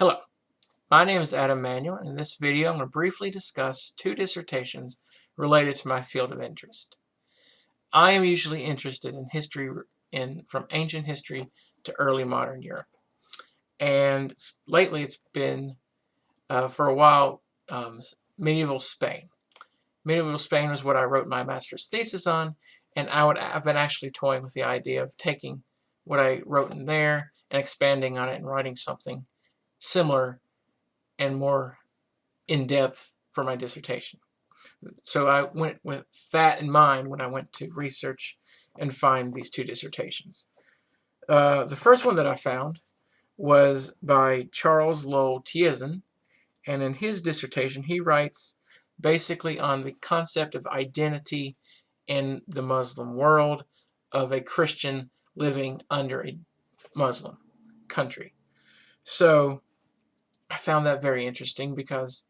Hello, my name is Adam Manuel, and in this video I'm going to briefly discuss two dissertations related to my field of interest. I am usually interested in history from ancient history to early modern Europe, and lately it's been, for a while, medieval Spain. Medieval Spain was what I wrote my master's thesis on, and I've been actually toying with the idea of taking what I wrote in there and expanding on it and writing something similar and more in-depth for my dissertation. So I went with that in mind when I went to research and find these two dissertations. The first one that I found was by Charles Lowell Tieszen, and in his dissertation he writes basically on the concept of identity in the Muslim world of a Christian living under a Muslim country. So I found that very interesting because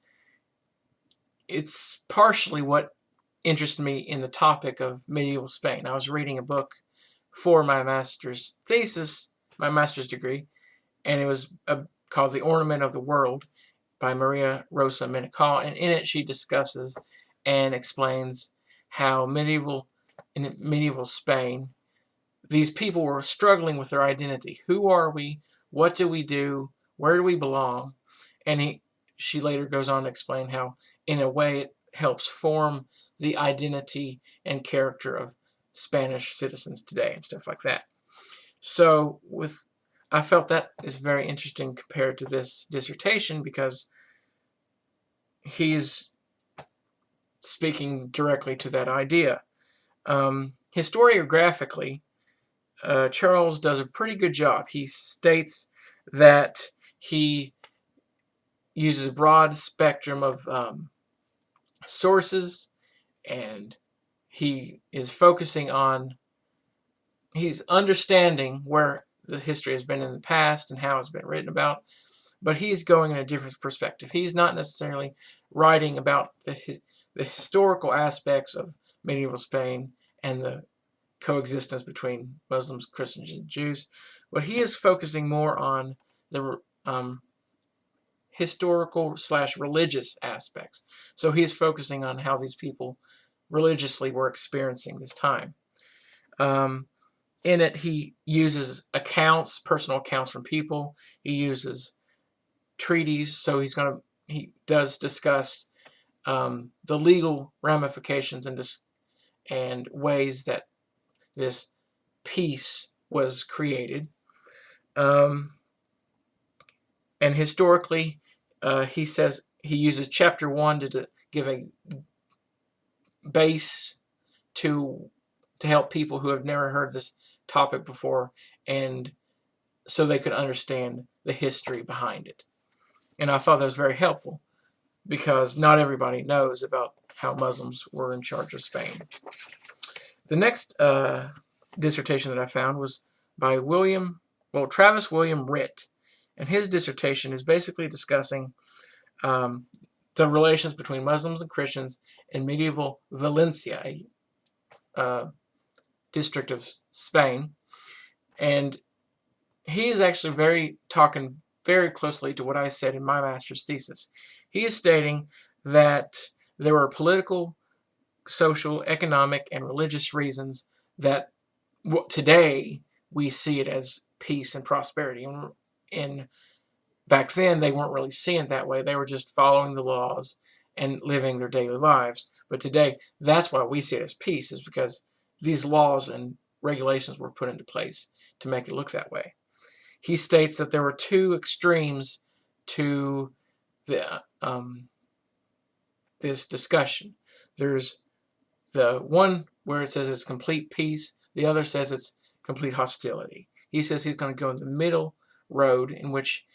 it's partially what interested me in the topic of medieval Spain. I was reading a book for my master's thesis, my master's degree, and it was called The Ornament of the World by María, Rosa, Menocal, and in it she discusses and explains how in medieval Spain, these people were struggling with their identity. Who are we? What do we do? Where do we belong? And she later goes on to explain how, in a way, it helps form the identity and character of Spanish citizens today and stuff like that. So I felt that is very interesting compared to this dissertation because he's speaking directly to that idea. Historiographically, Charles does a pretty good job. He states that he uses a broad spectrum of sources, and he is focusing on, he's understanding where the history has been in the past and how it's been written about, but he's going in a different perspective. He's not necessarily writing about the historical aspects of medieval Spain and the coexistence between Muslims, Christians, and Jews, but he is focusing more on the historical/religious aspects. So he is focusing on how these people religiously were experiencing this time. In it, he uses accounts, personal accounts from people. He uses treaties. So he does discuss the legal ramifications and ways that this peace was created. And historically, he says he uses chapter 1 to give a base to help people who have never heard this topic before, and so they could understand the history behind it. And I thought that was very helpful because not everybody knows about how Muslims were in charge of Spain. The next dissertation that I found was by Travis William Ritt, and his dissertation is basically discussing the relations between Muslims and Christians in medieval Valencia, a district of Spain, and he is actually talking very closely to what I said in my master's thesis. He is stating that there were political, social, economic, and religious reasons that today we see it as peace and prosperity. And back then, they weren't really seeing it that way. They were just following the laws and living their daily lives. But today, that's why we see it as peace, is because these laws and regulations were put into place to make it look that way. He states that there were two extremes to this discussion. There's the one where it says it's complete peace. The other says it's complete hostility. He says he's going to go in the middle road in which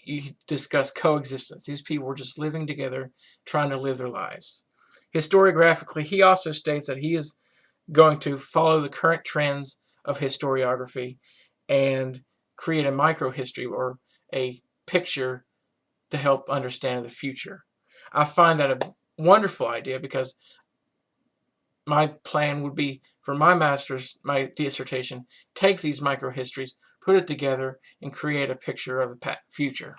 you discuss coexistence. These people were just living together, trying to live their lives. Historiographically, he also states that he is going to follow the current trends of historiography and create a microhistory or a picture to help understand the future. I find that a wonderful idea because my plan would be for my dissertation, take these microhistories, put it together, and create a picture of the future.